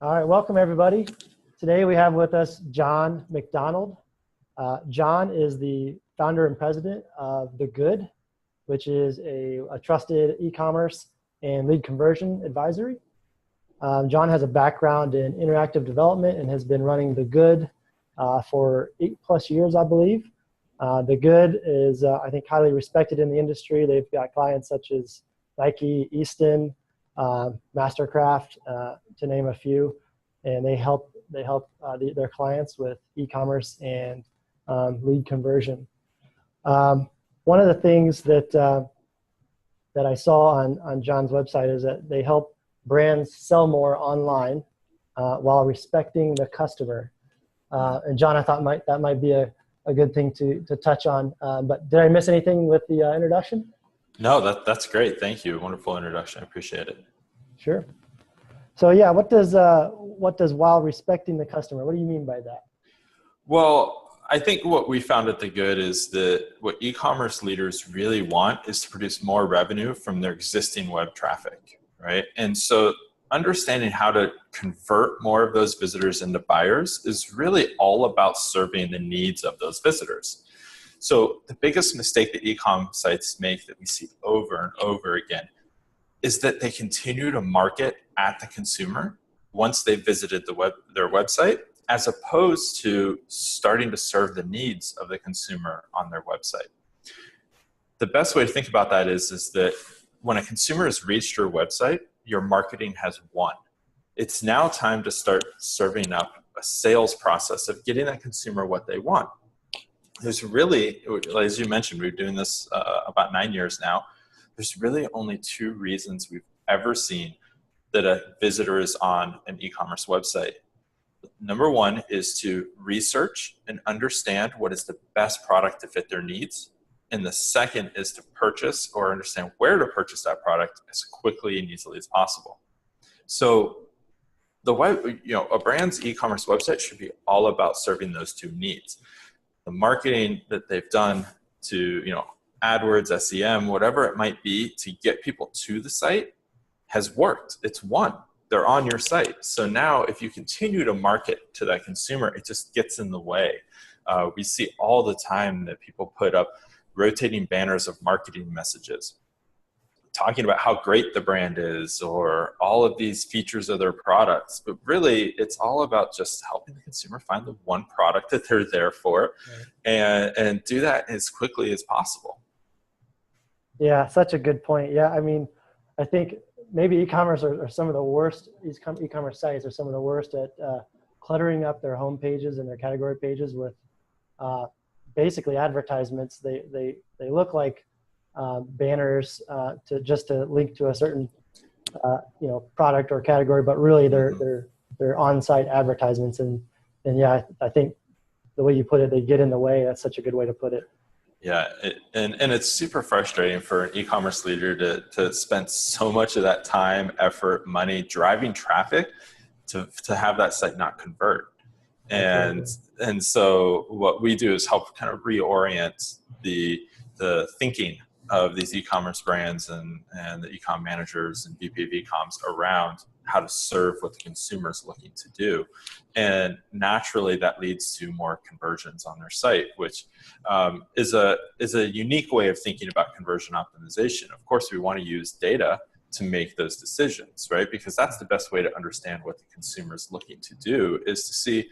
All right, welcome everybody. Today we have with us Jon MacDonald. Jon is the founder and president of The Good, which is a trusted e-commerce and lead conversion advisory. Jon has a background in interactive development and has been running The Good for 8+ years, I believe. The Good is, I think, highly respected in the industry. They've got clients such as Nike, Easton, Mastercraft, to name a few, and they help their clients with e-commerce and lead conversion. One of the things that I saw on Jon's website is that they help brands sell more online while respecting the customer. And Jon, I thought that might be a good thing to touch on. But did I miss anything with the introduction? No, that's great. Thank you. Wonderful introduction. I appreciate it. Sure. So yeah, what does while respecting the customer, what do you mean by that? Well, I think what we found at The Good is that what e-commerce leaders really want is to produce more revenue from their existing web traffic, right? And so understanding how to convert more of those visitors into buyers is really all about serving the needs of those visitors. So the biggest mistake that e-com sites make that we see over and over again is that they continue to market at the consumer once they've visited their website, as opposed to starting to serve the needs of the consumer on their website. The best way to think about that is that when a consumer has reached your website, your marketing has won. It's now time to start serving up a sales process of getting that consumer what they want. There's really, as you mentioned, we've been doing this about 9 years now. There's really only 2 reasons we've ever seen that a visitor is on an e-commerce website. Number 1 is to research and understand what is the best product to fit their needs. And the second is to purchase or understand where to purchase that product as quickly and easily as possible. So a brand's e-commerce website should be all about serving those 2 needs. The marketing that they've done to, AdWords, SEM, whatever it might be, to get people to the site has worked. It's won. They're on your site. So now if you continue to market to that consumer, it just gets in the way. We see all the time that people put up rotating banners of marketing messages talking about how great the brand is or all of these features of their products. But really, it's all about just helping the consumer find the one product that they're there for, right, and do that as quickly as possible. Yeah, such a good point. Yeah, I mean, I think maybe e-commerce are some of the worst, e-commerce sites are some of the worst at cluttering up their home pages and their category pages with basically advertisements. They look like banners to link to a certain product or category, but really they're on-site advertisements. And yeah, I think the way you put it, they get in the way. That's such a good way to put it. Yeah, and it's super frustrating for an e-commerce leader to spend so much of that time, effort, money driving traffic to have that site not convert. And so what we do is help kind of reorient the thinking of these e-commerce brands and the e-com managers and VP of e-coms around how to serve what the consumer is looking to do. And naturally that leads to more conversions on their site, which is a unique way of thinking about conversion optimization. Of course, we want to use data to make those decisions, right? Because that's the best way to understand what the consumer is looking to do, is to see,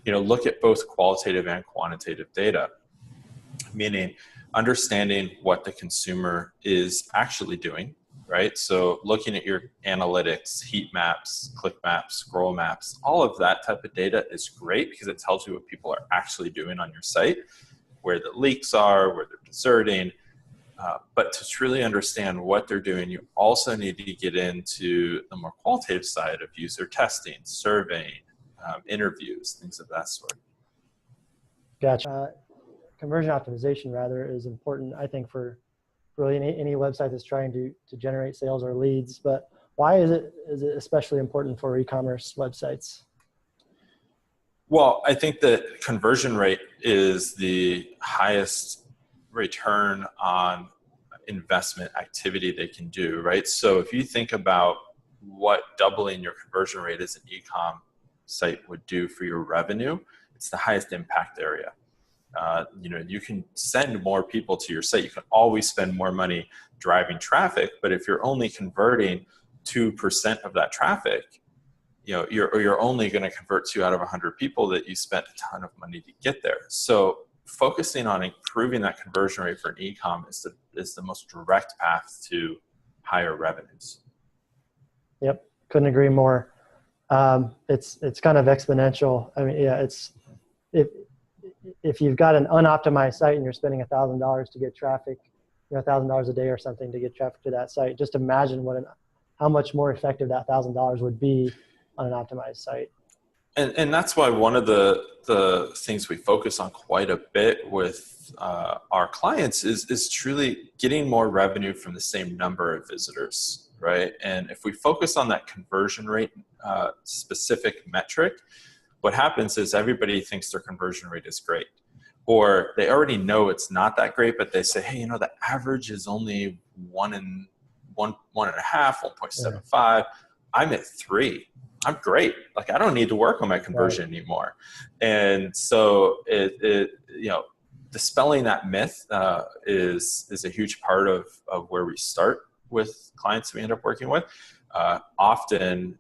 look at both qualitative and quantitative data, meaning understanding what the consumer is actually doing, right? So looking at your analytics, heat maps, click maps, scroll maps, all of that type of data is great because it tells you what people are actually doing on your site, where the leaks are, where they're deserting. But to truly understand what they're doing, you also need to get into the more qualitative side of user testing, surveying, interviews, things of that sort. Gotcha. Conversion optimization, rather, is important, I think, for really any website that's trying to generate sales or leads. But why is it especially important for e-commerce websites? Well, I think that conversion rate is the highest return on investment activity they can do, right? So if you think about what doubling your conversion rate as an e-com site would do for your revenue, it's the highest impact area. You can send more people to your site. You can always spend more money driving traffic, but if you're only converting 2% of that traffic, you're only going to convert 2 out of 100 people that you spent a ton of money to get there. So focusing on improving that conversion rate for an e-com is the most direct path to higher revenues. Yep, couldn't agree more. It's kind of exponential. I mean, yeah, if you've got an unoptimized site and you're spending $1,000 to get traffic, $1,000 a day or something to get traffic to that site, just imagine how much more effective that $1,000 would be on an optimized site. And that's why one of the things we focus on quite a bit with our clients is truly getting more revenue from the same number of visitors, right? And if we focus on that conversion rate specific metric, what happens is everybody thinks their conversion rate is great, or they already know it's not that great, but they say, hey, the average is only 1.5, 1.75. I'm at 3. I'm great. Like, I don't need to work on my conversion anymore. And so dispelling that myth is a huge part of where we start with clients we end up working with. Often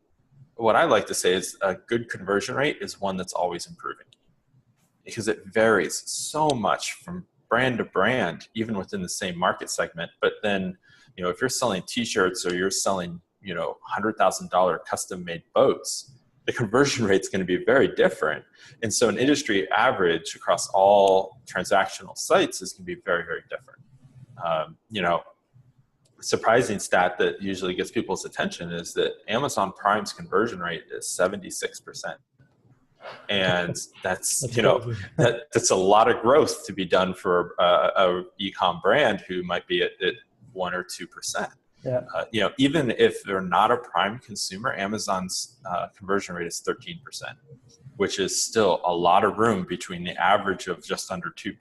what I like to say is a good conversion rate is one that's always improving, because it varies so much from brand to brand, even within the same market segment. But then, if you're selling t-shirts or you're selling, $100,000 custom made boats, the conversion rate is going to be very different. And so an industry average across all transactional sites is going to be very, very different. Surprising stat that usually gets people's attention is that Amazon Prime's conversion rate is 76%. And that's that's a lot of growth to be done for a e-com brand who might be at 1 or 2%. Yeah. Even if they're not a Prime consumer, Amazon's conversion rate is 13%, which is still a lot of room between the average of just under 2% to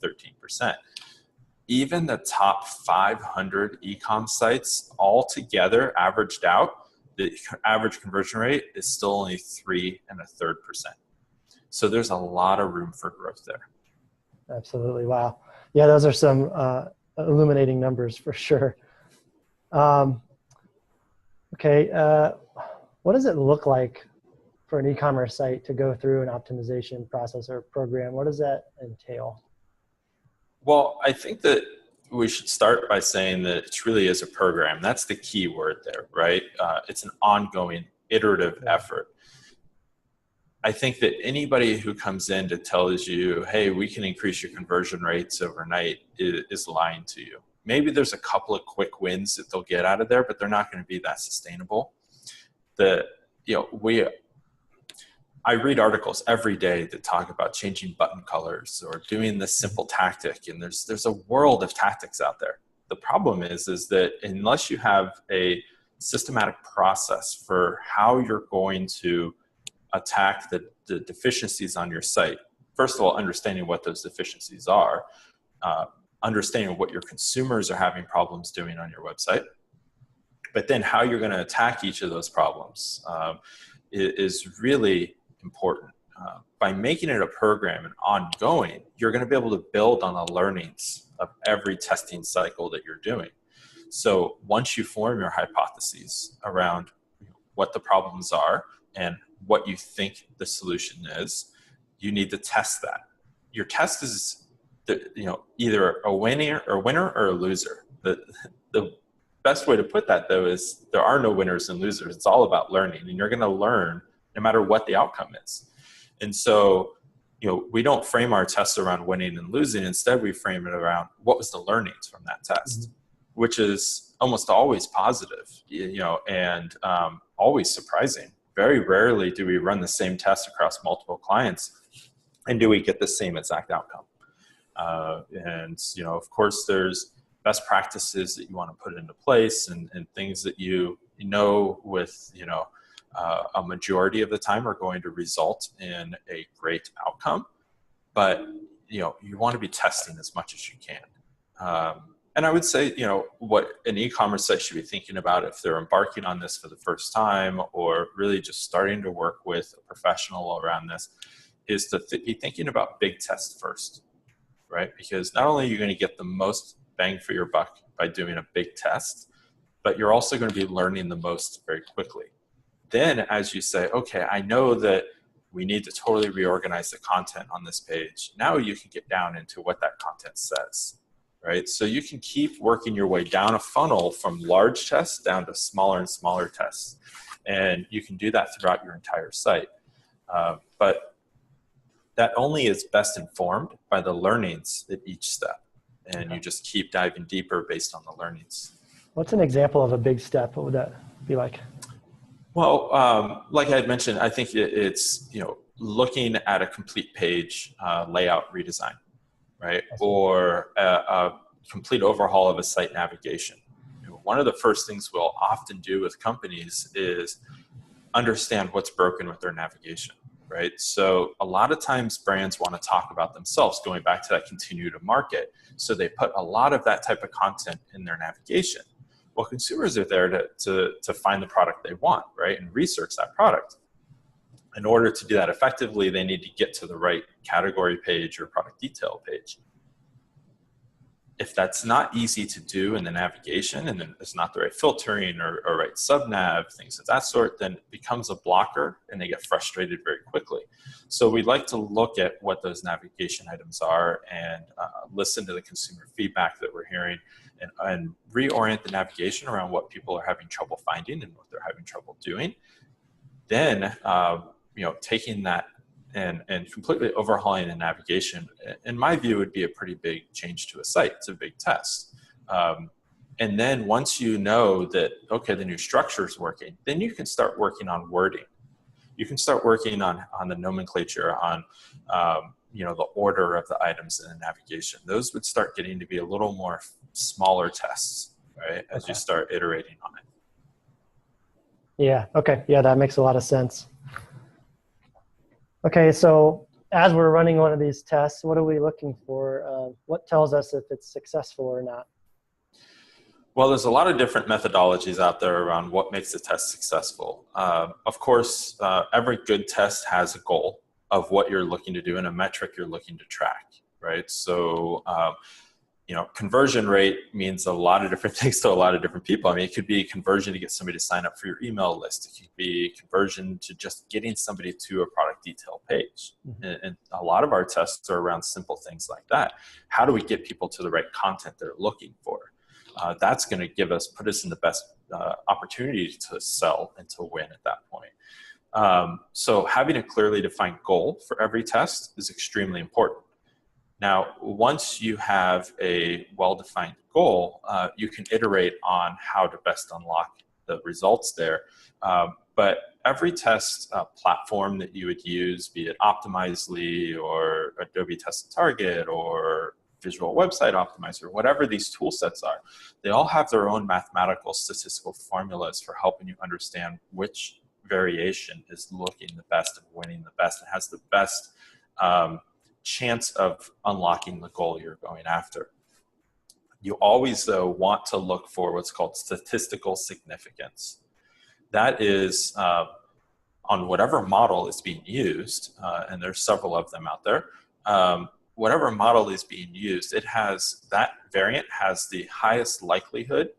13%. Even the top 500 e-com sites altogether averaged out, the average conversion rate is still only 3.33%. So there's a lot of room for growth there. Absolutely. Wow. Yeah, those are some illuminating numbers for sure. Okay. What does it look like for an e-commerce site to go through an optimization process or program? What does that entail? Well, I think that we should start by saying that it really is a program. That's the key word there, right? It's an ongoing, iterative effort. I think that anybody who comes in to tells you, hey, we can increase your conversion rates overnight is lying to you. Maybe there's a couple of quick wins that they'll get out of there, but they're not going to be that sustainable. I read articles every day that talk about changing button colors or doing this simple tactic, and there's a world of tactics out there. The problem is that unless you have a systematic process for how you're going to attack the deficiencies on your site, first of all, understanding what those deficiencies are, understanding what your consumers are having problems doing on your website, but then how you're going to attack each of those problems is really important. By making it a program and ongoing, you're going to be able to build on the learnings of every testing cycle that you're doing. So once you form your hypotheses around what the problems are and what you think the solution is, you need to test that. Your test is either a winner or a loser. The best way to put that, though, is there are no winners and losers. It's all about learning, and you're going to learn no matter what the outcome is. And so, we don't frame our tests around winning and losing. Instead, we frame it around what was the learnings from that test, which is almost always positive, and always surprising. Very rarely do we run the same test across multiple clients and do we get the same exact outcome. And of course, there's best practices that you want to put into place and things that with a majority of the time are going to result in a great outcome. But you want to be testing as much as you can. And I would say, what an e-commerce site should be thinking about if they're embarking on this for the first time or really just starting to work with a professional around this is to be thinking about big tests first, right? Because not only are you going to get the most bang for your buck by doing a big test, but you're also going to be learning the most very quickly. Then as you say, okay, I know that we need to totally reorganize the content on this page. Now you can get down into what that content says, right? So you can keep working your way down a funnel from large tests down to smaller and smaller tests. And you can do that throughout your entire site. But that only is best informed by the learnings at each step. And you just keep diving deeper based on the learnings. What's an example of a big step? What would that be like? Well, like I had mentioned, I think it's, looking at a complete page layout redesign, right? Or a complete overhaul of a site navigation. One of the first things we'll often do with companies is understand what's broken with their navigation, right? So a lot of times brands want to talk about themselves, going back to that continue to market. So they put a lot of that type of content in their navigation. Well, consumers are there to find the product they want, right? And research that product. In order to do that effectively, they need to get to the right category page or product detail page. If that's not easy to do in the navigation, and then it's not the right filtering or right subnav, things of that sort, then it becomes a blocker and they get frustrated very quickly. So we like to look at what those navigation items are and listen to the consumer feedback that we're hearing and reorient the navigation around what people are having trouble finding and what they're having trouble doing. Then, taking that and completely overhauling the navigation, in my view, would be a pretty big change to a site. It's a big test. And then once you know that, okay, the new structure is working, then you can start working on wording. You can start working on the nomenclature, on the order of the items in the navigation. Those would start getting to be a little more smaller tests, right, as you start iterating on it. Yeah, okay. Yeah, that makes a lot of sense. Okay, so as we're running one of these tests, what are we looking for? What tells us if it's successful or not? Well, there's a lot of different methodologies out there around what makes a test successful. Of course, every good test has a goal of what you're looking to do and a metric you're looking to track, right? So, conversion rate means a lot of different things to a lot of different people. I mean, it could be conversion to get somebody to sign up for your email list. It could be conversion to just getting somebody to a product detail page. Mm-hmm. And a lot of our tests are around simple things like that. How do we get people to the right content they're looking for? That's going to put us in the best opportunity to sell and to win at that point. So having a clearly defined goal for every test is extremely important. Now, once you have a well-defined goal, you can iterate on how to best unlock the results there. But every test platform that you would use, be it Optimizely or Adobe Test and Target or Visual Website Optimizer, whatever these tool sets are, they all have their own mathematical statistical formulas for helping you understand which variation is looking the best and winning the best and has the best chance of unlocking the goal you're going after. You always, though, want to look for what's called statistical significance. That is on whatever model is being used, and there's several of them out there. Whatever model is being used, that variant has the highest likelihood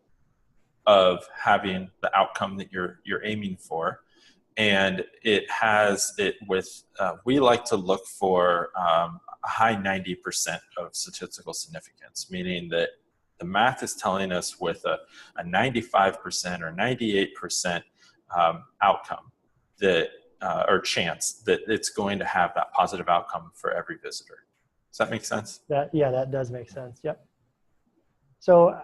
of having the outcome that you're aiming for. And it has it with, we like to look for a high 90% of statistical significance, meaning that the math is telling us with a 95% or 98% outcome that, or chance that it's going to have that positive outcome for every visitor. Does that make sense? Yeah, that does make sense. Yep. So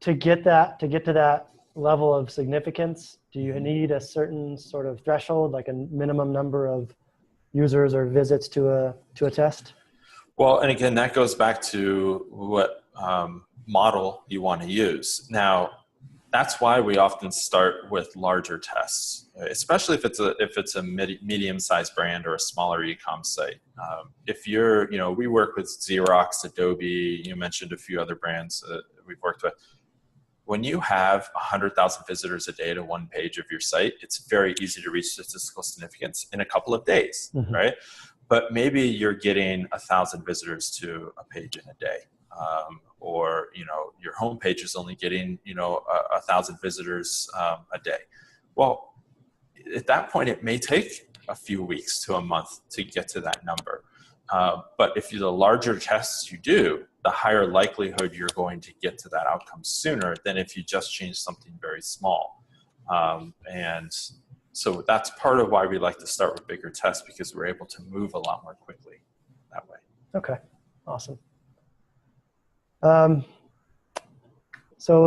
to get to that level of significance, do you need a certain sort of threshold, like a minimum number of users or visits to a test? Well, and again, that goes back to what model you want to use. Now, that's why we often start with larger tests, especially if it's a medium-sized brand or a smaller e-com site. If you're, we work with Xerox, Adobe, you mentioned a few other brands that we've worked with. When you have 100,000 visitors a day to one page of your site, it's very easy to reach statistical significance in a couple of days, right? But maybe you're getting 1,000 visitors to a page in a day. Or your homepage is only getting 1,000 visitors a day. Well, at that point, it may take a few weeks to a month to get to that number. But if the larger tests you do, the higher likelihood you're going to get to that outcome sooner than if you just change something very small. And so that's part of why we like to start with bigger tests, because we're able to move a lot more quickly that way. Okay, awesome. So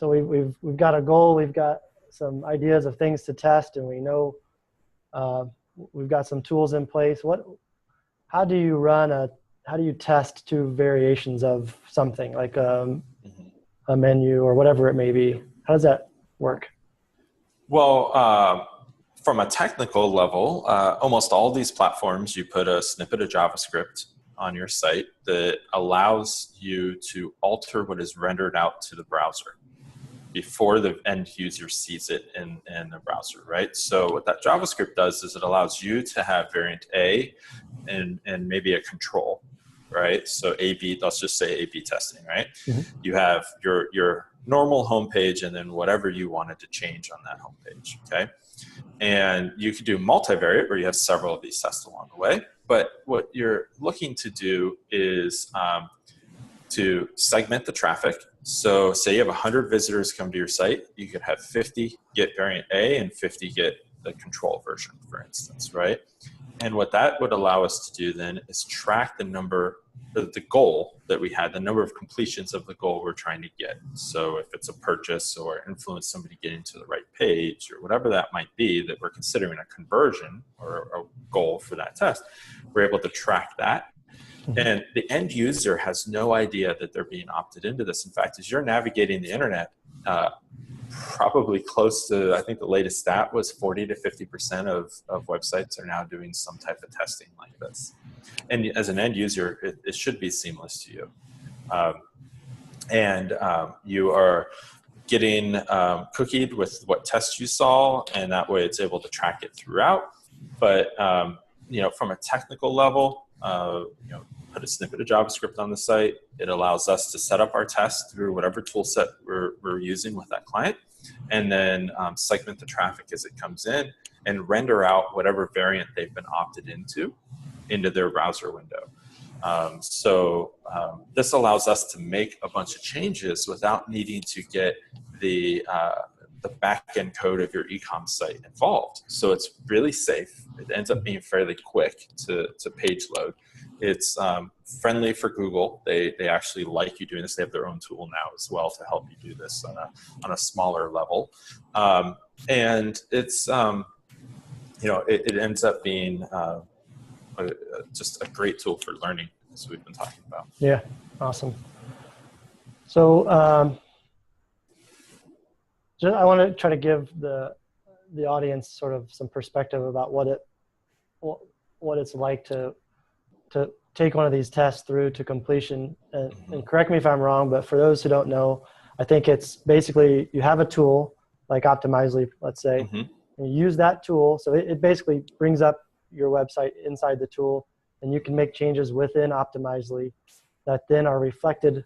we've got a goal, we've got some ideas of things to test, and we know we've got some tools in place. How do you test two variations of something like a menu or whatever it may be? How does that work? Well, from a technical level, almost all these platforms, you put a snippet of JavaScript on your site that allows you to alter what is rendered out to the browser before the end user sees it in the browser, right? So what that JavaScript does is it allows you to have variant A and maybe a control, right? So A/B, let's just say A/B testing, right? You have your normal homepage and then whatever you wanted to change on that homepage, okay? And you could do multivariate where you have several of these tests along the way. But what you're looking to do is to segment the traffic. So say you have 100 visitors come to your site, you could have 50 get variant A and 50 get the control version, for instance, right? And what that would allow us to do then is track the number, the goal that we had, the number of completions of the goal we're trying to get. So if it's a purchase or influence somebody getting to the right page or whatever that might be that we're considering a conversion or a goal for that test, we're able to track that. And the end user has no idea that they're being opted into this. In fact, as you're navigating the internet, probably close to, I think the latest stat was 40 to 50% of websites are now doing some type of testing like this. And as an end user, it should be seamless to you. You are getting cookied with what tests you saw, and that way it's able to track it throughout. But from a technical level, put a snippet of JavaScript on the site. It allows us to set up our test through whatever tool set we're using with that client, and then segment the traffic as it comes in and render out whatever variant they've been opted into their browser window. This allows us to make a bunch of changes without needing to get the back-end code of your e-com site involved. So it's really safe. It ends up being fairly quick to page load. It's friendly for Google. They actually like you doing this. They have their own tool now as well to help you do this on a smaller level. And it's, it ends up being just a great tool for learning, as we've been talking about. Yeah, awesome. So I want to try to give the audience sort of some perspective about what it's like to take one of these tests through to completion. And correct me if I'm wrong, but for those who don't know, I think it's basically you have a tool like Optimizely, let's say, and you use that tool. So it basically brings up your website inside the tool, and you can make changes within Optimizely that then are reflected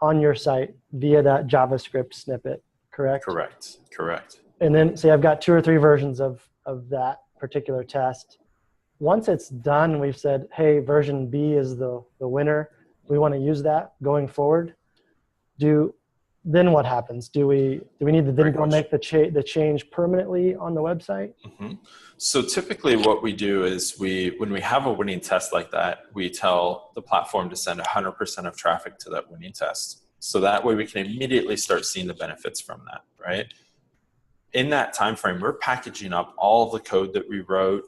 on your site via that JavaScript snippet, correct? Correct. And then say I've got 2 or 3 versions of that particular test. Once it's done, we've said, hey, version B is the winner. We want to use that going forward. Then what happens? Do we need to then go make the change permanently on the website? So typically what we do is when we have a winning test like that, we tell the platform to send 100% of traffic to that winning test. So that way we can immediately start seeing the benefits from that, right? in that time frame, we're packaging up all of the code that we wrote,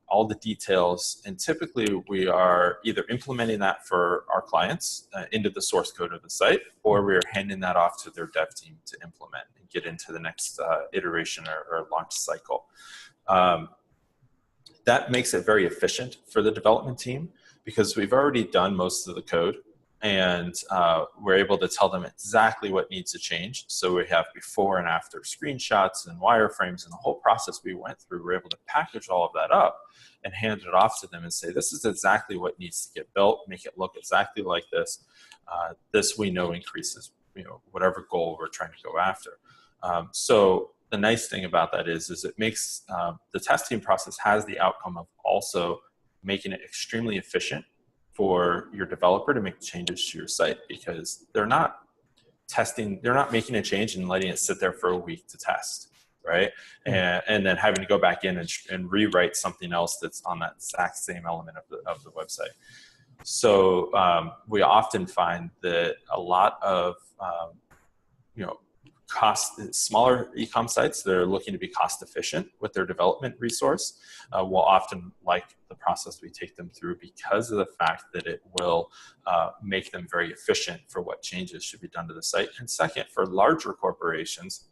all the details, and typically we are either implementing that for our clients into the source code of the site, or we're handing that off to their dev team to implement and get into the next iteration or launch cycle. That makes it very efficient for the development team because we've already done most of the code, and we're able to tell them exactly what needs to change. So we have before and after screenshots and wireframes and the whole process we went through. We're able to package all of that up and hand it off to them and say, this is exactly what needs to get built, make it look exactly like this. This we know increases, whatever goal we're trying to go after. So the nice thing about that is it makes the testing process has the outcome of also making it extremely efficient for your developer to make changes to your site, because they're not making a change and letting it sit there for a week to test, right? And then having to go back in and rewrite something else that's on that exact same element of the website. So we often find that a lot of smaller e-com sites that are looking to be cost efficient with their development resource will often like the process we take them through, because of the fact that it will make them very efficient for what changes should be done to the site. And second, for larger corporations,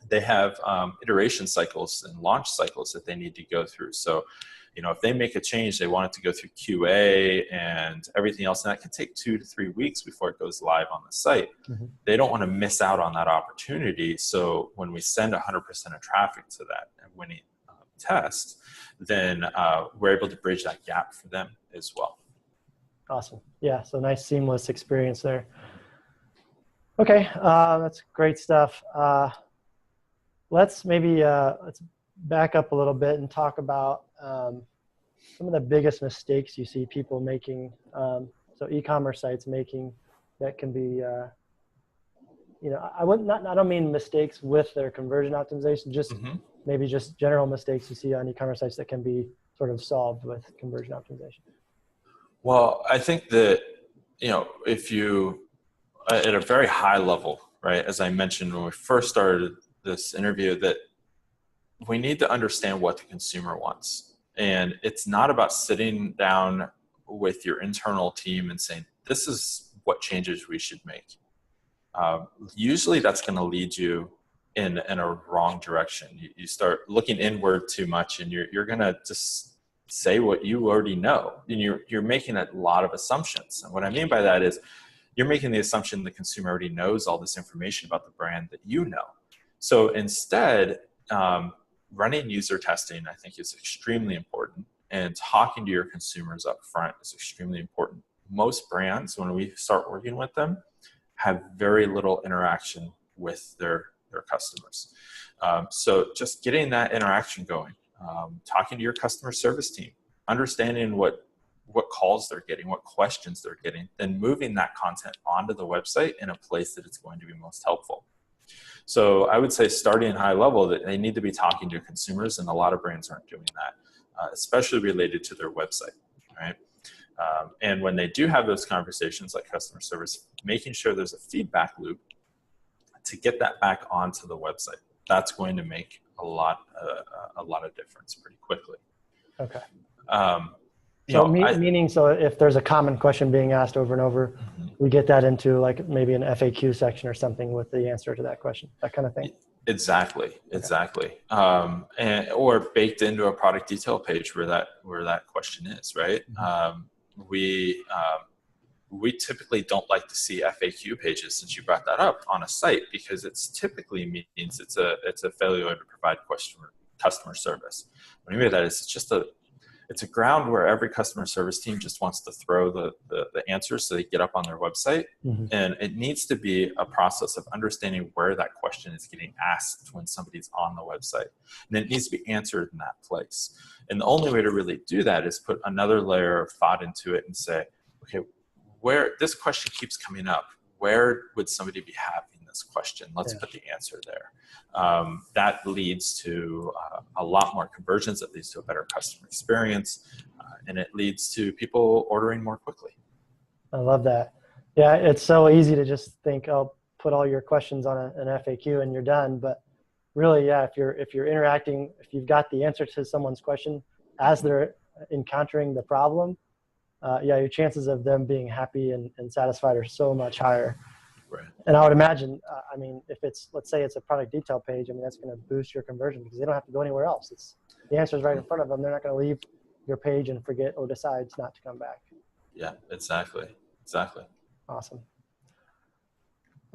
they have iteration cycles and launch cycles that they need to go through. So if they make a change, they want it to go through QA and everything else, and that can take 2 to 3 weeks before it goes live on the site. Mm-hmm. They don't want to miss out on that opportunity. So when we send 100% of traffic to that and winning test, then we're able to bridge that gap for them as well. Awesome. Yeah, so nice seamless experience there. Okay, that's great stuff. Let's back up a little bit and talk about some of the biggest mistakes you see people making, so e-commerce sites making, that can be, I don't mean mistakes with their conversion optimization, just maybe just general mistakes you see on e-commerce sites that can be sort of solved with conversion optimization. Well, I think that, if you, at a very high level, right, as I mentioned when we first started this interview, that we need to understand what the consumer wants. And it's not about sitting down with your internal team and saying, this is what changes we should make. Usually that's going to lead you in a wrong direction. You start looking inward too much, and you're going to just say what you already know. And you're making a lot of assumptions. And what I mean by that is you're making the assumption the consumer already knows all this information about the brand that you know. So instead, running user testing, I think, is extremely important, and talking to your consumers up front is extremely important. Most brands, when we start working with them, have very little interaction with their customers. So just getting that interaction going, talking to your customer service team, understanding what calls they're getting, what questions they're getting, then moving that content onto the website in a place that it's going to be most helpful. So I would say, starting high level, that they need to be talking to consumers, and a lot of brands aren't doing that, especially related to their website, right? And when they do have those conversations like customer service, making sure there's a feedback loop to get that back onto the website. That's going to make a lot of difference pretty quickly. Okay. Meaning, so if there's a common question being asked over and over, we get that into like maybe an FAQ section or something with the answer to that question, that kind of thing. Exactly. Or baked into a product detail page where that question is, right? We typically don't like to see FAQ pages, since you brought that up, on a site, because it's typically means it's a failure to provide customer service. What I mean by that is it's a ground where every customer service team just wants to throw the answers so they get up on their website. And it needs to be a process of understanding where that question is getting asked when somebody's on the website. And it needs to be answered in that place. And the only way to really do that is put another layer of thought into it and say, okay, where this question keeps coming up, where would somebody be having this question? Let's put the answer there. That leads to a lot more conversions. It leads to a better customer experience, and it leads to people ordering more quickly. I love that. Yeah, it's so easy to just think, oh, put all your questions on an FAQ and you're done. But really, yeah, if you're interacting, if you've got the answer to someone's question as they're encountering the problem, yeah, your chances of them being happy and satisfied are so much higher. Right. And I would imagine, I mean, if it's, let's say it's a product detail page, I mean, that's going to boost your conversion because they don't have to go anywhere else. It's the answer is right in front of them. They're not going to leave your page and forget or decide not to come back. Yeah, exactly. Exactly. Awesome.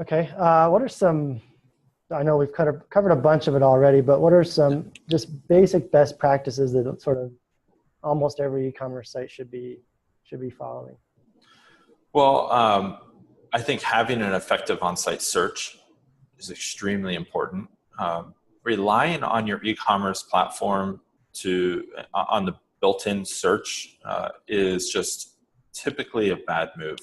Okay. What are some, I know we've covered a bunch of it already, but what are some just basic best practices that sort of almost every e-commerce site should be following? Well, I think having an effective on-site search is extremely important. Relying on your e-commerce platform on the built-in search is just typically a bad move.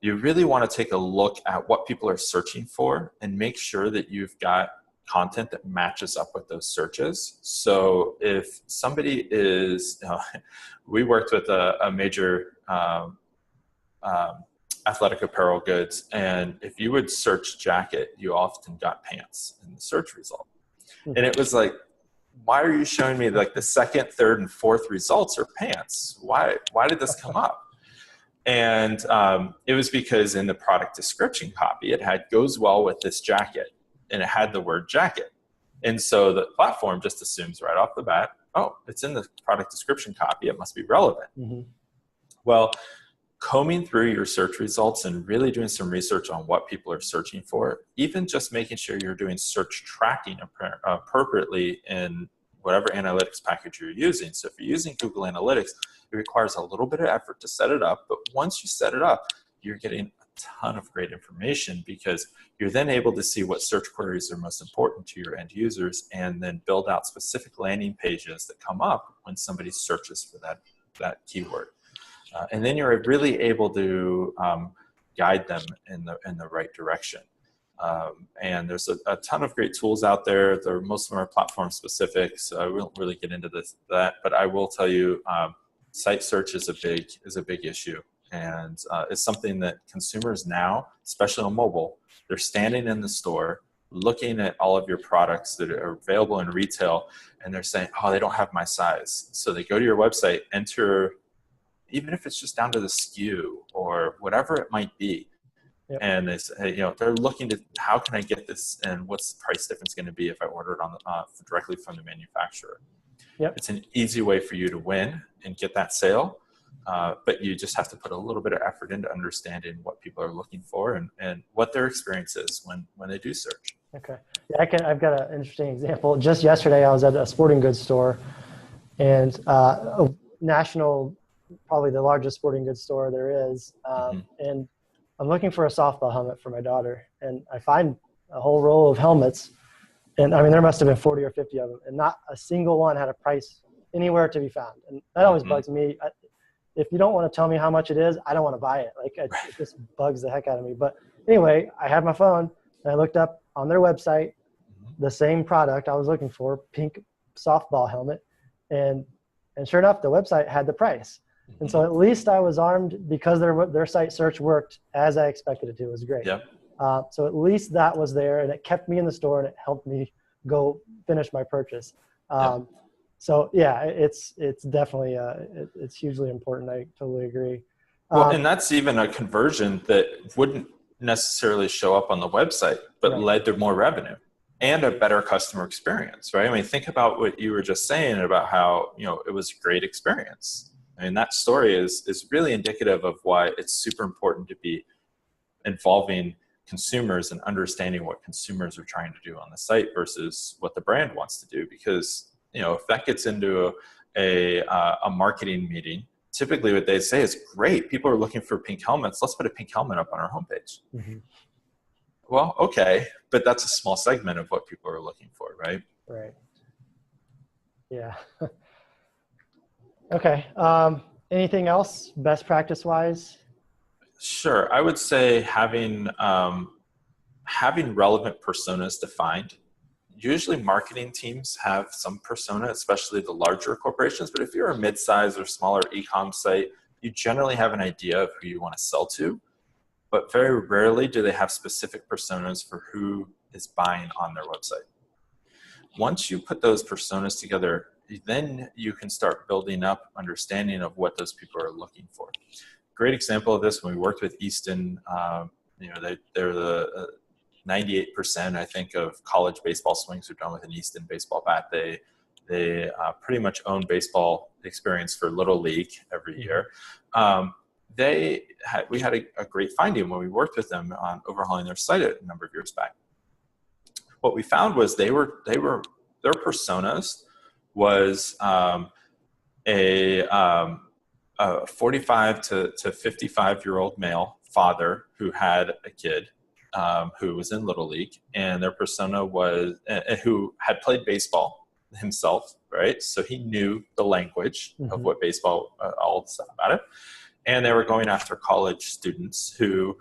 You really want to take a look at what people are searching for and make sure that you've got content that matches up with those searches. So if somebody is, we worked with a major athletic apparel goods, and if you would search jacket, you often got pants in the search result. And it was like, why are you showing me like the second, third, and fourth results are pants? Why did this come up? And it was because in the product description copy, it had goes well with this jacket, and it had the word jacket. And so the platform just assumes right off the bat, oh, it's in the product description copy, it must be relevant. Mm-hmm. Well, combing through your search results and really doing some research on what people are searching for, even just making sure you're doing search tracking appropriately in whatever analytics package you're using. So if you're using Google Analytics, it requires a little bit of effort to set it up, but once you set it up, you're getting a ton of great information because you're then able to see what search queries are most important to your end users and then build out specific landing pages that come up when somebody searches for that keyword. And then you're really able to guide them in the right direction. And there's a ton of great tools out there. Most of them are platform specific, so I won't really get into that. But I will tell you, site search is a big issue, and it's something that consumers now, especially on mobile, they're standing in the store looking at all of your products that are available in retail, and they're saying, "Oh, they don't have my size." So they go to your website, enter, even if it's just down to the SKU or whatever it might be. Yep. And they say, they're looking to how can I get this, and what's the price difference going to be if I order it on directly from the manufacturer. Yep. It's an easy way for you to win and get that sale, but you just have to put a little bit of effort into understanding what people are looking for and what their experience is when they do search. Okay, yeah, I've got an interesting example. Just yesterday, I was at a sporting goods store, and a national, probably the largest sporting goods store there is, and I'm looking for a softball helmet for my daughter, and I find a whole roll of helmets, and I mean there must have been 40 or 50 of them, and not a single one had a price anywhere to be found, and that always bugs me. If you don't want to tell me how much it is, I don't want to buy it. It just bugs the heck out of me. But anyway, I had my phone, and I looked up on their website the same product I was looking for, pink softball helmet, and sure enough, the website had the price. And so at least I was armed because their site search worked as I expected it to. It was great. Yep. So at least that was there, and it kept me in the store, and it helped me go finish my purchase. Yep. So yeah, it's definitely it's hugely important. I totally agree. Well, and that's even a conversion that wouldn't necessarily show up on the website, but led to more revenue and a better customer experience, right? I mean, think about what you were just saying about how it was a great experience. I mean, that story is really indicative of why it's super important to be involving consumers and understanding what consumers are trying to do on the site versus what the brand wants to do. Because, if that gets into a marketing meeting, typically what they say is, great, people are looking for pink helmets. Let's put a pink helmet up on our homepage. Mm-hmm. Well, okay, but that's a small segment of what people are looking for, right? Right. Yeah. Okay. Anything else best practice wise? Sure. I would say having relevant personas defined. Usually marketing teams have some persona, especially the larger corporations. But if you're a mid-size or smaller e-com site, you generally have an idea of who you want to sell to. But very rarely do they have specific personas for who is buying on their website. Once you put those personas together, then you can start building up understanding of what those people are looking for. Great example of this, when we worked with Easton, they're the 98%, I think, of college baseball swings are done with an Easton baseball bat. They pretty much own baseball experience for Little League every year. We had a great finding when we worked with them on overhauling their site a number of years back. What we found was their personas was a 45 to 55-year-old male father who had a kid who was in Little League, and their persona was who had played baseball himself, right? So he knew the language of what baseball, all the stuff about it. And they were going after college students who,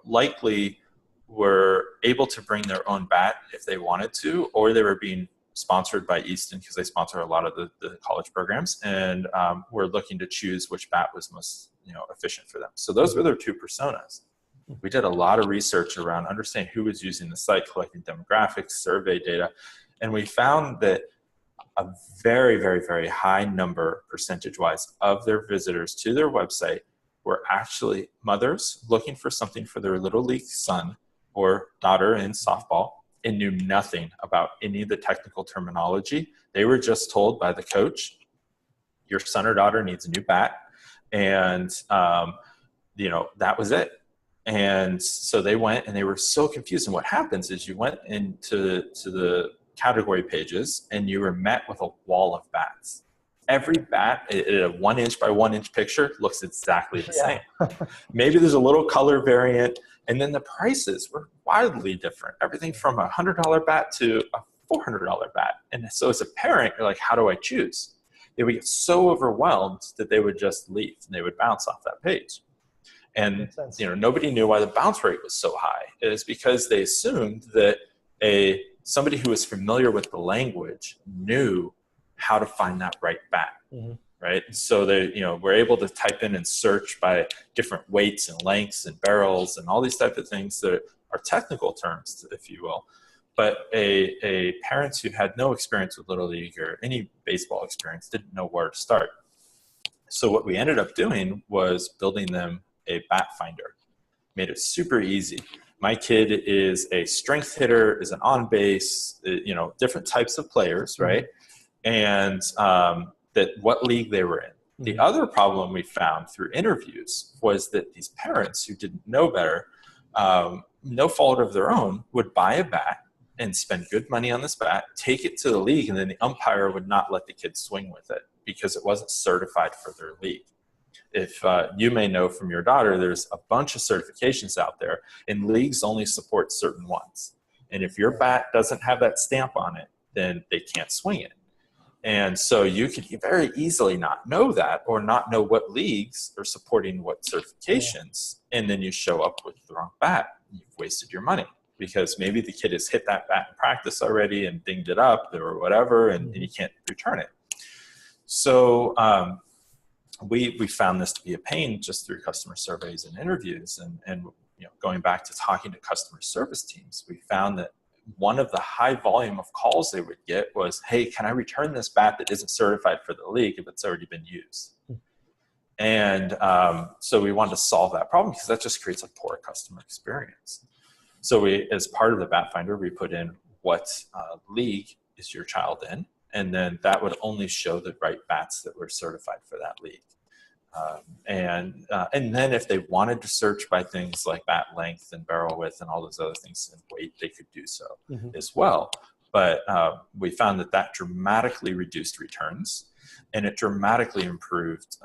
likely were able to bring their own bat if they wanted to, or they were being sponsored by Easton because they sponsor a lot of the college programs, and were looking to choose which bat was most efficient for them. So those were their two personas. We did a lot of research around understanding who was using the site, collecting demographics, survey data, and we found that a very, very, very high number, percentage-wise, of their visitors to their website were actually mothers looking for something for their Little League son or daughter in softball and knew nothing about any of the technical terminology. They were just told by the coach, your son or daughter needs a new bat, and that was it. And so they went, and they were so confused. And what happens is you went into the category pages, and you were met with a wall of bats. Every bat, a 1 inch by 1 inch picture, looks exactly the same. Maybe there's a little color variant, and then the prices were wildly different. Everything from a $100 bat to a $400 bat. And so as a parent, you're like, how do I choose? They would get so overwhelmed that they would just leave, and they would bounce off that page. And nobody knew why the bounce rate was so high. It is because they assumed that somebody who was familiar with the language knew how to find that right bat, right? So they were able to type in and search by different weights and lengths and barrels and all these type of things that are technical terms, if you will. But a parents who had no experience with Little League or any baseball experience didn't know where to start. So what we ended up doing was building them a bat finder. Made it super easy. My kid is a strength hitter, is an on base, different types of players, right? And that what league they were in. The other problem we found through interviews was that these parents who didn't know better, no fault of their own, would buy a bat and spend good money on this bat, take it to the league, and then the umpire would not let the kid swing with it because it wasn't certified for their league. If you may know from your daughter, there's a bunch of certifications out there, and leagues only support certain ones. And if your bat doesn't have that stamp on it, then they can't swing it. And so you could very easily not know that, or not know what leagues are supporting what certifications, and then you show up with the wrong bat. You've wasted your money because maybe the kid has hit that bat in practice already and dinged it up or whatever, and you can't return it. So we found this to be a pain just through customer surveys and interviews, and going back to talking to customer service teams, we found that one of the high volume of calls they would get was, hey, can I return this bat that isn't certified for the league if it's already been used? And so we wanted to solve that problem because that just creates a poor customer experience. So we, as part of the bat finder, we put in what league is your child in, and then that would only show the right bats that were certified for that league. And then if they wanted to search by things like bat length and barrel width and all those other things and weight, they could do so as well. But we found that dramatically reduced returns, and it dramatically improved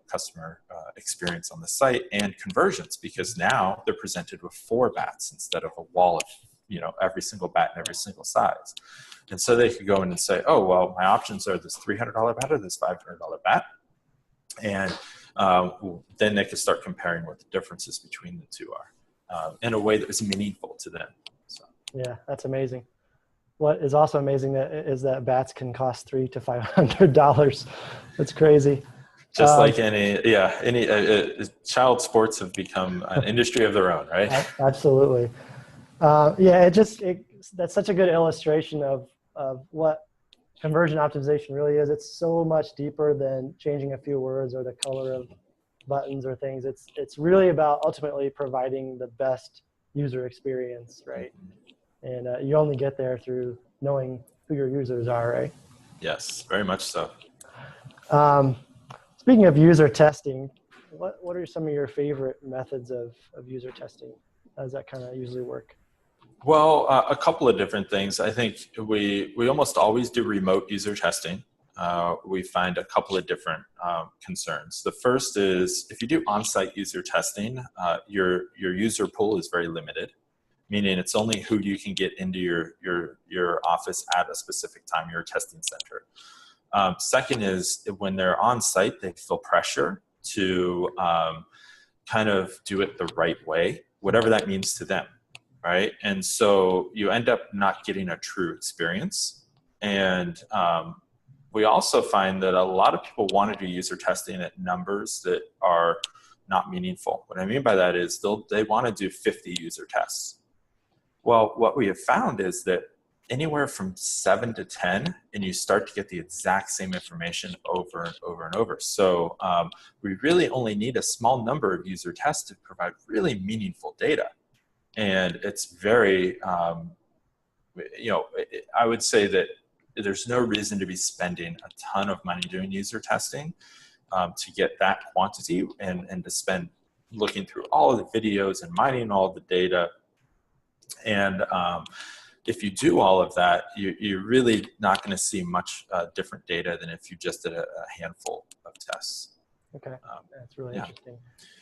customer experience on the site and conversions, because now they're presented with 4 bats instead of a wall of every single bat in every single size. And so they could go in and say, oh, well, my options are this $300 bat or this $500 bat. And then they could start comparing what the differences between the two are in a way that was meaningful to them. So. Yeah, that's amazing. What is also amazing is that bats can cost $300 to $500. That's crazy. Just like any child sports have become an industry of their own, right? Absolutely. Yeah, that's such a good illustration of what conversion optimization really is. It's so much deeper than changing a few words or the color of buttons or things. It's really about ultimately providing the best user experience, right? And you only get there through knowing who your users are, right? Yes, very much so. Speaking of user testing, what are some of your favorite methods of user testing? How does that kind of usually work? Well, a couple of different things. I think we almost always do remote user testing. We find a couple of different concerns. The first is if you do on-site user testing, your user pool is very limited, meaning it's only who you can get into your office at a specific time, your testing center. Second is when they're on site, they feel pressure to kind of do it the right way, whatever that means to them, right? And so you end up not getting a true experience. And we also find that a lot of people want to do user testing at numbers that are not meaningful. What I mean by that is they want to do 50 user tests. Well, what we have found is that anywhere from 7 to 10, and you start to get the exact same information over and over and over. So we really only need a small number of user tests to provide really meaningful data. And it's very, I would say that there's no reason to be spending a ton of money doing user testing to get that quantity and to spend looking through all of the videos and mining all of the data. And if you do all of that, you're really not going to see much different data than if you just did a handful of tests. Okay, that's really interesting.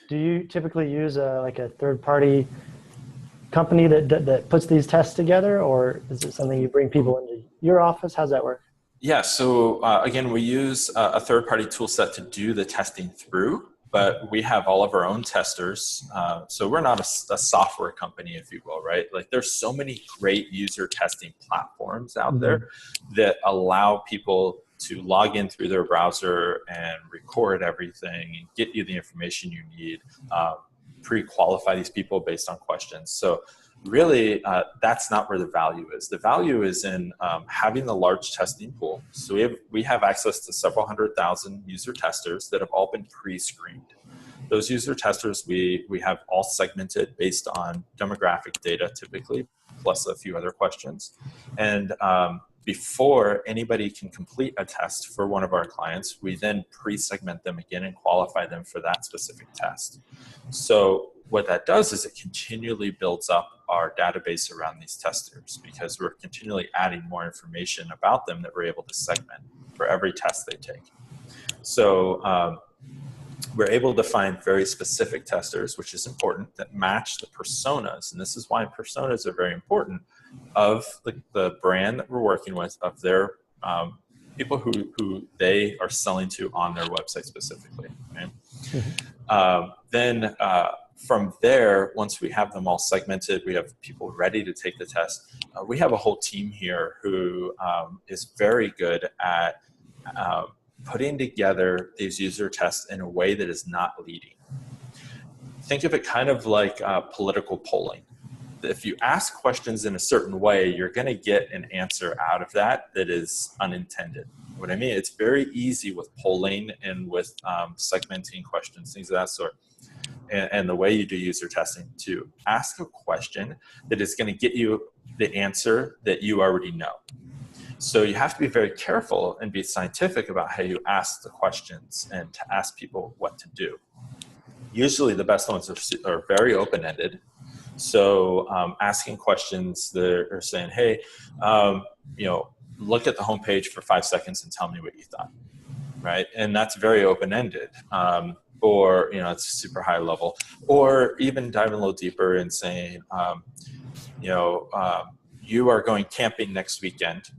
Do you typically use a third-party company that puts these tests together, or is it something you bring people into your office? How's that work? Yeah, so again, we use a third-party tool set to do the testing through, but we have all of our own testers. So we're not a software company, if you will, right? Like there's so many great user testing platforms out there that allow people to log in through their browser and record everything and get you the information you need, pre-qualify these people based on questions. So really, that's not where the value is. The value is in having the large testing pool. So we have access to several 100,000 user testers that have all been pre-screened. Those user testers, we have all segmented based on demographic data typically, plus a few other questions. And before anybody can complete a test for one of our clients, we then pre-segment them again and qualify them for that specific test. So what that does is it continually builds up our database around these testers because we're continually adding more information about them that we're able to segment for every test they take. So we're able to find very specific testers, which is important, that match the personas. And this is why personas are very important of the brand that we're working with, of their people who they are selling to on their website specifically. Right? Then from there, once we have them all segmented, we have people ready to take the test. We have a whole team here who is very good at putting together these user tests in a way that is not leading. Think of it kind of like political polling. If you ask questions in a certain way, you're going to get an answer out of that is unintended. What I mean, it's very easy with polling and with segmenting questions, things of that sort. And the way you do user testing to ask a question that is going to get you the answer that you already know. So you have to be very careful and be scientific about how you ask the questions and to ask people what to do. Usually the best ones are very open-ended. So asking questions that are saying, hey, look at the homepage for 5 seconds and tell me what you thought, right? And that's very open-ended. Or, it's super high level. Or even diving a little deeper and saying, you are going camping next weekend.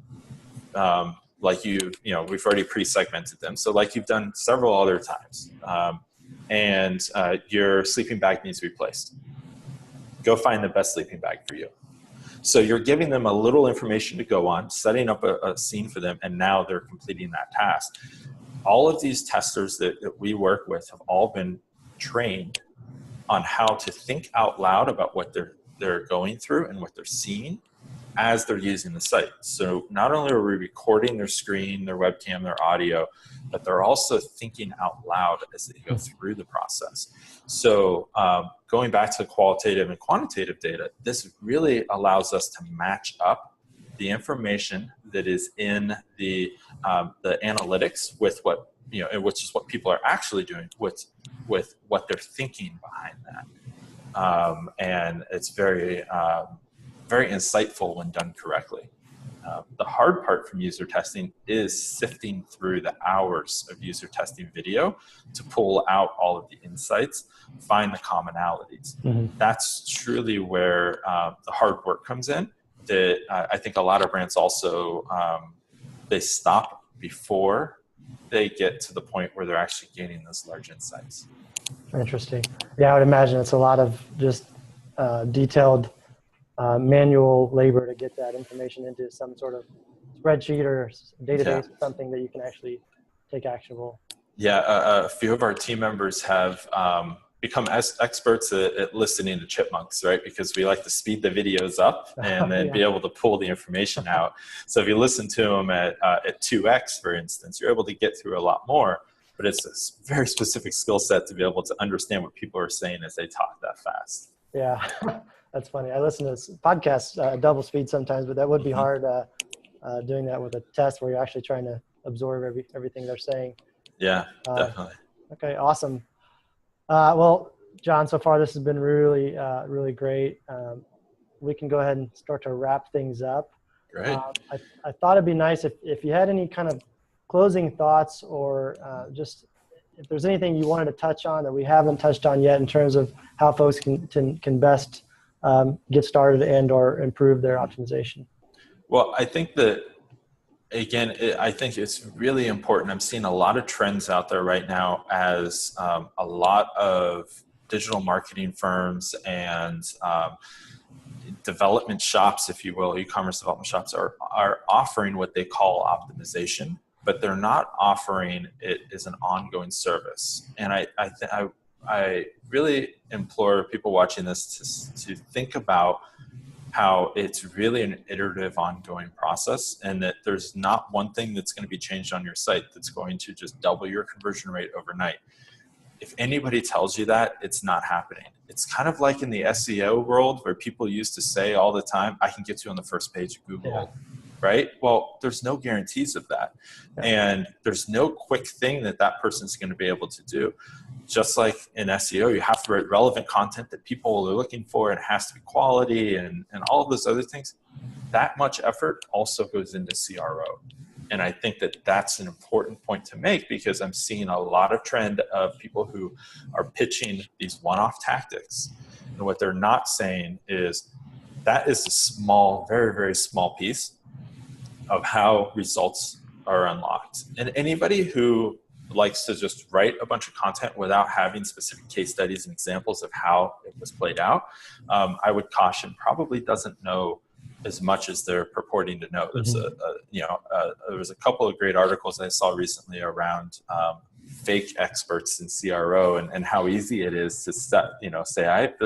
We've already pre-segmented them. So like you've done several other times. And your sleeping bag needs to be placed. Go find the best sleeping bag for you. So you're giving them a little information to go on, setting up a scene for them, and now they're completing that task. All of these testers that we work with have all been trained on how to think out loud about what they're they're going through and what they're seeing as they're using the site. So not only are we recording their screen, their webcam, their audio, but they're also thinking out loud as they go through the process. So going back to qualitative and quantitative data, this really allows us to match up the information that is in the analytics with what, which is what people are actually doing with what they're thinking behind that. And it's very insightful when done correctly. The hard part from user testing is sifting through the hours of user testing video to pull out all of the insights, find the commonalities. That's truly where the hard work comes in. That I think a lot of brands also, they stop before they get to the point where they're actually gaining those large insights. Interesting. Yeah, I would imagine it's a lot of just detailed manual labor to get that information into some sort of spreadsheet or database, or something that you can actually take actionable. Yeah, a few of our team members have become experts at listening to chipmunks, right? Because we like to speed the videos up and then be able to pull the information out. So if you listen to them at 2x, for instance, you're able to get through a lot more. But it's a very specific skill set to be able to understand what people are saying as they talk that fast. Yeah, that's funny. I listen to podcasts double speed sometimes, but that would be hard doing that with a test where you're actually trying to absorb everything they're saying. Yeah, definitely. Okay, awesome. Well, John, so far this has been really, really great. We can go ahead and start to wrap things up. Great. I thought it'd be nice if you had any kind of closing thoughts, or just if there's anything you wanted to touch on that we haven't touched on yet in terms of how folks can best get started and or improve their optimization. Well, I think that, again, I think it's really important. I'm seeing a lot of trends out there right now as a lot of digital marketing firms and development shops, if you will, e-commerce development shops are offering what they call optimization, but they're not offering it as an ongoing service. And I really implore people watching this to think about how it's really an iterative, ongoing process, and that there's not one thing that's going to be changed on your site that's going to just double your conversion rate overnight. If anybody tells you that, it's not happening. It's kind of like in the SEO world where people used to say all the time, I can get you on the first page of Google. Yeah. Right? Well, there's no guarantees of that. Yeah. And there's no quick thing that person's going to be able to do. Just like in SEO, you have to write relevant content that people are looking for, and it has to be quality and all of those other things. That much effort also goes into CRO. And I think that that's an important point to make, because I'm seeing a lot of trend of people who are pitching these one-off tactics. And what they're not saying is that is a small, very, very small piece of how results are unlocked. And anybody who likes to just write a bunch of content without having specific case studies and examples of how it was played out, I would caution probably doesn't know as much as they're purporting to know. There's there was a couple of great articles I saw recently around fake experts in CRO and how easy it is to say I've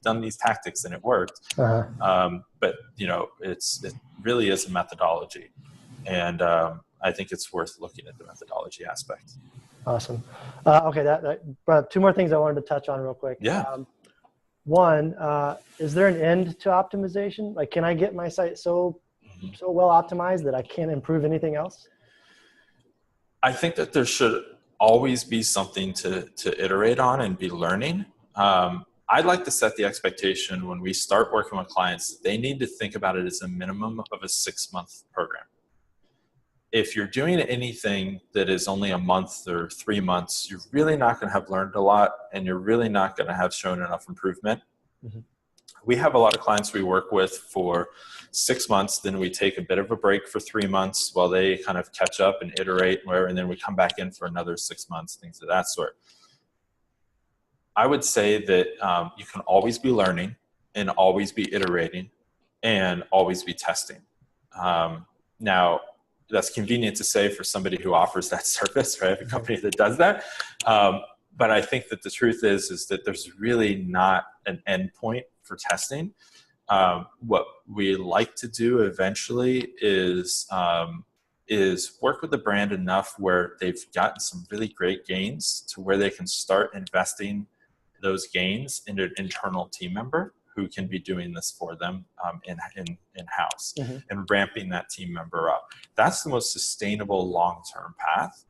done these tactics and it worked. But it really is a methodology, and I think it's worth looking at the methodology aspect. Awesome. Okay, that two more things I wanted to touch on real quick. Yeah. One, is there an end to optimization? Like, can I get my site so well optimized that I can't improve anything else? I think that there should always be something to iterate on and be learning. I'd like to set the expectation when we start working with clients, they need to think about it as a minimum of a 6-month program. If you're doing anything that is only a month or 3 months, you're really not going to have learned a lot, and you're really not going to have shown enough improvement. We have a lot of clients we work with for 6 months, then we take a bit of a break for 3 months while they kind of catch up and iterate, and then we come back in for another 6 months, things of that sort. I would say that you can always be learning and always be iterating and always be testing. Now, that's convenient to say for somebody who offers that service, right? A company that does that. But I think that the truth is that there's really not an end point for testing. What we like to do eventually is work with the brand enough where they've gotten some really great gains to where they can start investing those gains in an internal team member who can be doing this for them in-house and ramping that team member up. That's the most sustainable long-term path.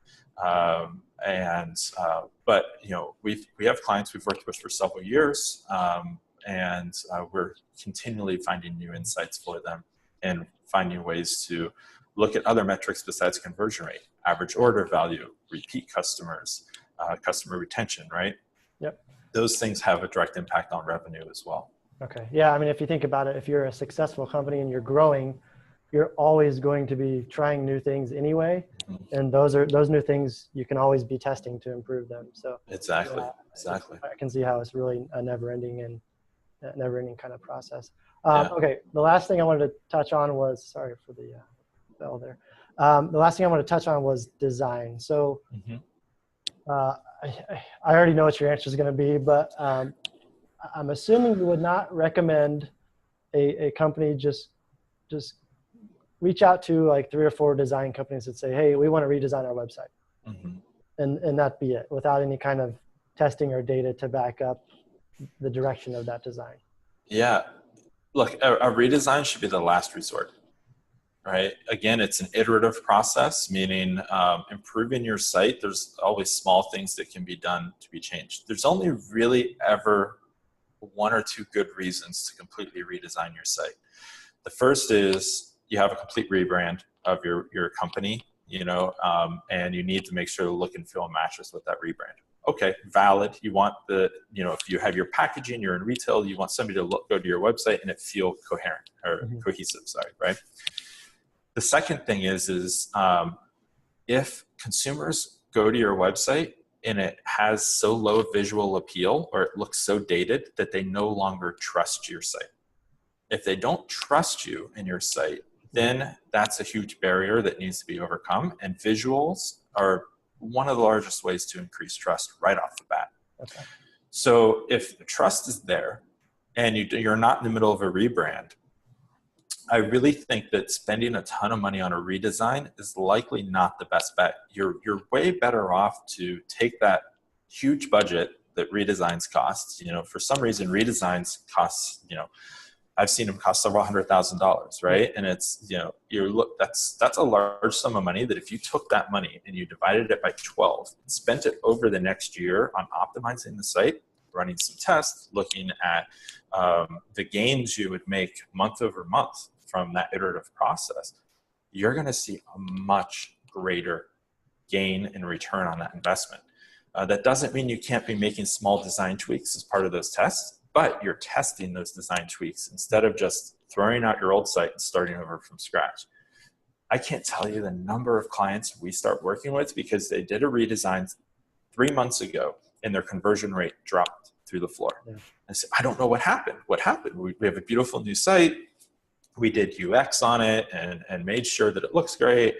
But we have clients we've worked with for several years, and we're continually finding new insights for them and finding ways to look at other metrics besides conversion rate, average order value, repeat customers, customer retention, right? Yep. Those things have a direct impact on revenue as well. Okay. Yeah. I mean, if you think about it, if you're a successful company and you're growing, you're always going to be trying new things anyway. And those new things you can always be testing to improve them. So exactly. I can see how it's really a never-ending kind of process. Okay. The last thing I wanted to touch on was, sorry for the bell there. The last thing I wanted to touch on was design. So I already know what your answer is going to be, but I'm assuming you would not recommend a company just reach out to like 3 or 4 design companies that say, hey, we want to redesign our website. And that be it, without any kind of testing or data to back up the direction of that design. Yeah. Look, a redesign should be the last resort, right? Again, it's an iterative process, meaning improving your site. There's always small things that can be done to be changed. There's only really ever 1 or 2 good reasons to completely redesign your site. The first is you have a complete rebrand of your company, and you need to make sure the look and feel matches with that rebrand. Okay, valid. You want if you have your packaging, you're in retail, you want somebody to go to your website and it feel coherent or cohesive, right? The second thing is if consumers go to your website and it has so low visual appeal or it looks so dated that they no longer trust your site. If they don't trust you and your site, then that's a huge barrier that needs to be overcome. And visuals are one of the largest ways to increase trust right off the bat. Okay. So if the trust is there and you're not in the middle of a rebrand, I really think that spending a ton of money on a redesign is likely not the best bet. You're way better off to take that huge budget that redesigns cost. For some reason, redesigns costs, I've seen them cost several $100,000, right? And it's, that's a large sum of money that if you took that money and you divided it by 12, and spent it over the next year on optimizing the site, running some tests, looking at the gains you would make month over month from that iterative process, you're going to see a much greater gain and return on that investment. That doesn't mean you can't be making small design tweaks as part of those tests, but you're testing those design tweaks instead of just throwing out your old site and starting over from scratch. I can't tell you the number of clients we start working with because they did a redesign 3 months ago and their conversion rate dropped through the floor. Yeah. I said, I don't know what happened. What happened? We have a beautiful new site. We did UX on it and made sure that it looks great.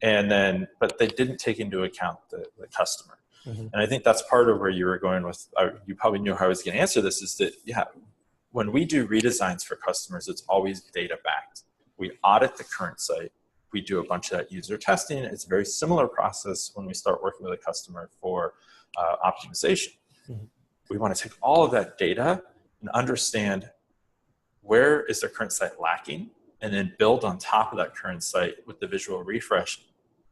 But they didn't take into account the customer. And I think that's part of where you were going with, you probably knew how I was going to answer this, is that, when we do redesigns for customers, it's always data backed. We audit the current site. We do a bunch of that user testing. It's a very similar process when we start working with a customer for optimization. We want to take all of that data and understand where is their current site lacking, and then build on top of that current site with the visual refresh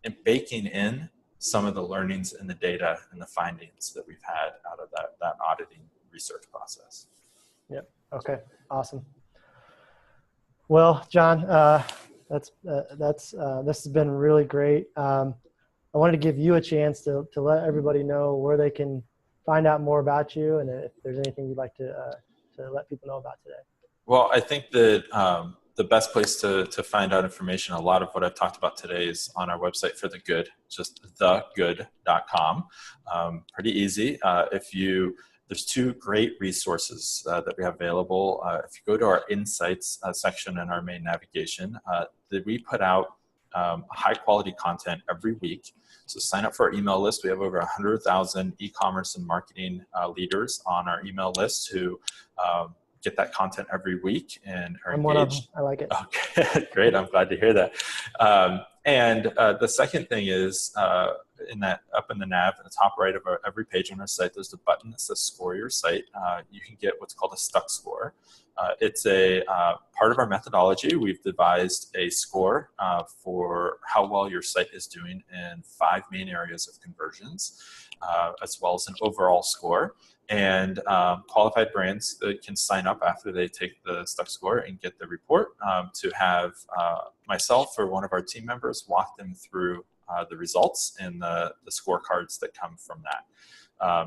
and baking in some of the learnings and the data and the findings that we've had out of that auditing research process. Yep. Okay. Awesome. Well, John, this has been really great. I wanted to give you a chance to let everybody know where they can find out more about you, and if there's anything you'd like to let people know about today. Well, I think that the best place to find out information, a lot of what I've talked about today, is on our website for The Good, just thegood.com. Pretty easy. There's 2 great resources that we have available. If you go to our Insights section in our main navigation, that we put out high quality content every week. So sign up for our email list. We have over 100,000 e-commerce and marketing leaders on our email list who get that content every week and are I'm one of them. engaged. I like it. Okay, great. I'm glad to hear that. And the second thing is up in the nav in the top right of every page on our site, there's a button that says score your site. You can get what's called a stuck score. It's a part of our methodology. We've devised a score for how well your site is doing in 5 main areas of conversions, as well as an overall score. And qualified brands that can sign up after they take the stuck score and get the report to have myself or one of our team members walk them through the results and the scorecards that come from that.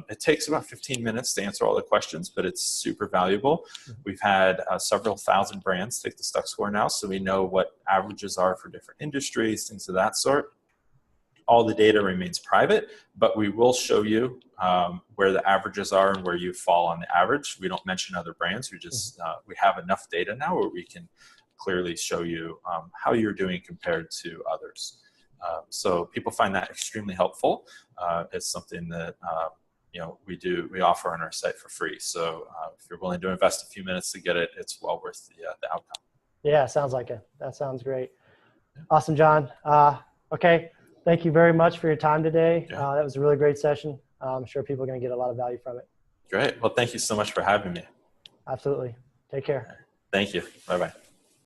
It takes about 15 minutes to answer all the questions, but it's super valuable. We've had several thousand brands take the stuck score now, so we know what averages are for different industries, things of that sort. All the data remains private, but we will show you where the averages are and where you fall on the average. We don't mention other brands. We just we have enough data now where we can clearly show you how you're doing compared to others. So people find that extremely helpful. It's something that we offer on our site for free. So if you're willing to invest a few minutes to get it, it's well worth the outcome. Yeah, sounds like it. That sounds great. Awesome, John. Okay. Thank you very much for your time today. That was a really great session. I'm sure people are going to get a lot of value from it. Great. Well, thank you so much for having me. Absolutely. Take care. Thank you. Bye-bye.